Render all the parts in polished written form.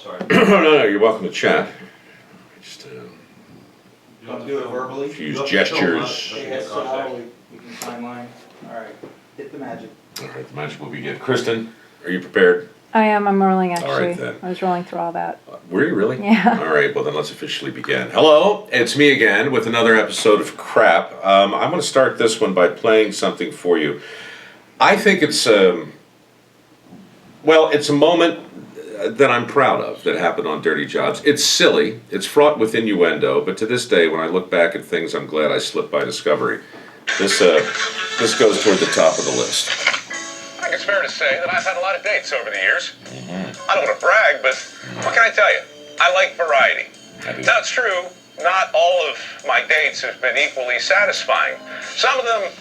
sorry. No, you're welcome to chat. Just You want to do it verbally? use gestures. Okay, so now we can timeline. All right, hit the magic. All right, the magic will begin. Kristen, are you prepared? I am. I'm rolling, actually. All right, then. I was rolling through all that. Were you really? Yeah. All right, well then let's officially begin. Hello, it's me again with another episode of Crap. I'm going to start this one by playing something for you. I think it's, it's a moment that I'm proud of that happened on Dirty Jobs. It's silly, it's fraught with innuendo, but to this day, when I look back at things, I'm glad I slipped by discovery. This goes toward the top of the list. I think it's fair to say that I've had a lot of dates over the years. I don't want to brag, but what can I tell you? I like variety. Now, it's true, not all of my dates have been equally satisfying. Some of them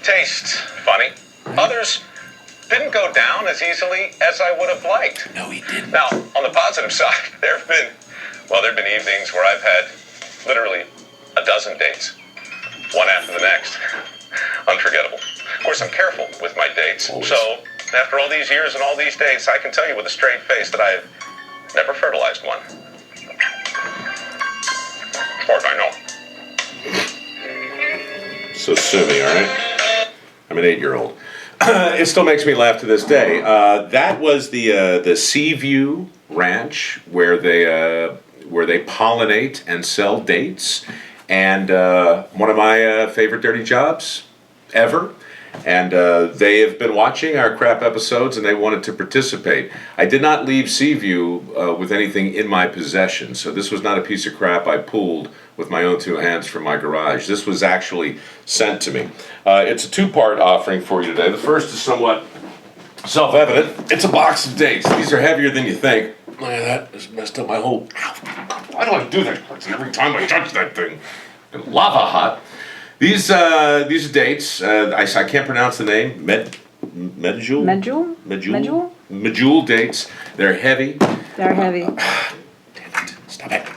taste funny. Others didn't go down as easily as I would have liked. No, he didn't. Now, on the positive side, there have been evenings where I've had literally a dozen dates, one after the next. Unforgettable. Of course, I'm careful with my dates. Always. So, after all these years and all these dates, I can tell you with a straight face that I have never fertilized one. As far as I know. So sue me, all right? I'm an 8-year-old. It still makes me laugh to this day. That was the Seaview Ranch where they pollinate and sell dates, and one of my favorite dirty jobs ever. And they have been watching our crap episodes, and they wanted to participate. I did not leave Seaview with anything in my possession, so this was not a piece of crap I pulled with my own two hands from my garage. This was actually sent to me. It's a two-part offering for you today. The first is somewhat self-evident. It's a box of dates. These are heavier than you think. Man, that has messed up my whole... Why do I do that every time I touch that thing? Lava hot. These are dates. I can't pronounce the name. Medjool dates. They're heavy. They're heavy. Damn it. Stop it.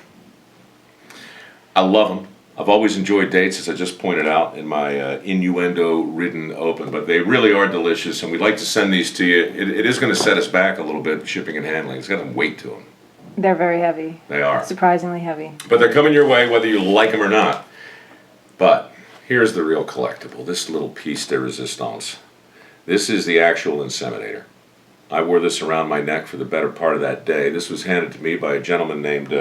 I love them. I've always enjoyed dates, as I just pointed out in my innuendo-ridden open, but they really are delicious, and we'd like to send these to you. It is going to set us back a little bit, shipping and handling. It's got some weight to them. They're very heavy. They are. Surprisingly heavy. But they're coming your way, whether you like them or not. But here's the real collectible, this little piece de resistance. This is the actual inseminator. I wore this around my neck for the better part of that day. This was handed to me by a gentleman named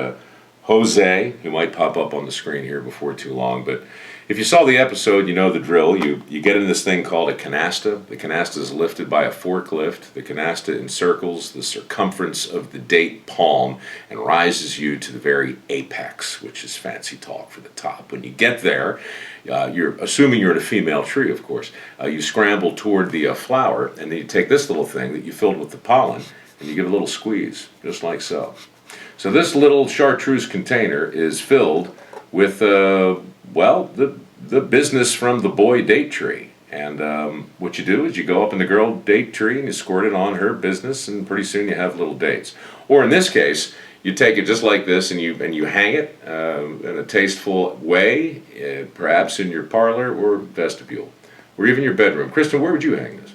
Jose, who might pop up on the screen here before too long. But if you saw the episode, you know the drill. You get in this thing called a canasta. The canasta is lifted by a forklift. The canasta encircles the circumference of the date palm and rises you to the very apex, which is fancy talk for the top. When you get there, you're assuming you're in a female tree, of course. You scramble toward the flower, and then you take this little thing that you filled with the pollen, and you give it a little squeeze, just like so. So this little chartreuse container is filled with, the business from the boy date tree. And what you do is you go up in the girl date tree and you squirt it on her business, and pretty soon you have little dates. Or in this case, you take it just like this and you hang it in a tasteful way, perhaps in your parlor or vestibule, or even your bedroom. Kristen, where would you hang this?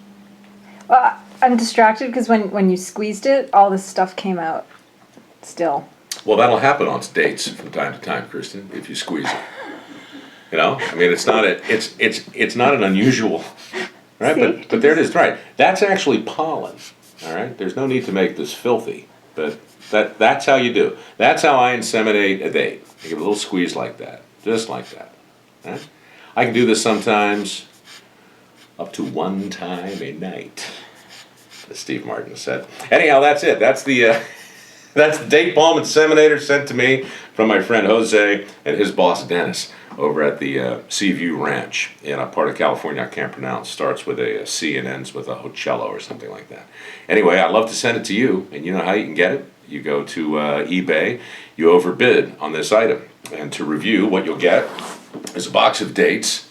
Well, I'm distracted because when you squeezed it, all this stuff came out still. Well, that'll happen on dates from time to time, Kristen, if you squeeze it. You know, I mean, it's not an unusual, right? See? But there it is, right? That's actually pollen. All right. There's no need to make this filthy, but that's how you do. That's how I inseminate a date. I give a little squeeze like that, just like that. Right? I can do this sometimes up to one time a night, as Steve Martin said. Anyhow, that's it. That's the date palm inseminator sent to me from my friend Jose and his boss Dennis over at the Seaview Ranch in a part of California I can't pronounce. Starts with a C and ends with a Hocello or something like that. Anyway, I'd love to send it to you, and you know how you can get it? You go to eBay, you overbid on this item, and to review, what you'll get is a box of dates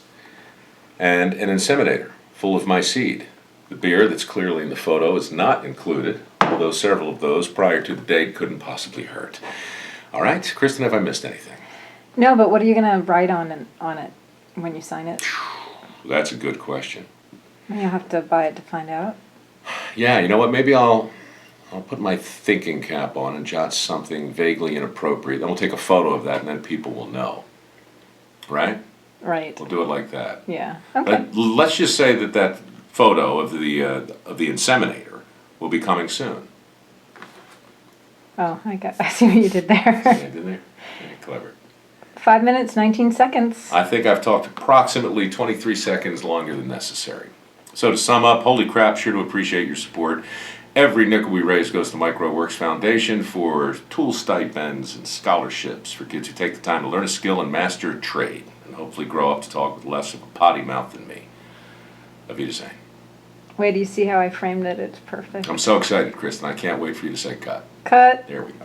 and an inseminator full of my seed. The beer that's clearly in the photo is not included, although several of those prior to the date couldn't possibly hurt. All right, Kristen, have I missed anything? No, but what are you going to write on it when you sign it? That's a good question. You'll have to buy it to find out. Yeah, you know what? Maybe I'll I'll put my thinking cap on and jot something vaguely inappropriate. Then we'll take a photo of that, and then people will know. Right? Right. We'll do it like that. Yeah. Okay. Let's just say that that photo of the inseminator will be coming soon. Oh, I see what you did there. Yeah, didn't they? Yeah, clever. 5 minutes, 19 seconds. I think I've talked approximately 23 seconds longer than necessary. So to sum up, holy crap, sure to appreciate your support. Every nickel we raise goes to MicroWorks Foundation for tool stipends and scholarships for kids who take the time to learn a skill and master a trade, and hopefully grow up to talk with less of a potty mouth than me. Auf Wiedersehen. Wait, do you see how I framed it? It's perfect. I'm so excited, Kristen. I can't wait for you to say cut. Cut. There we go.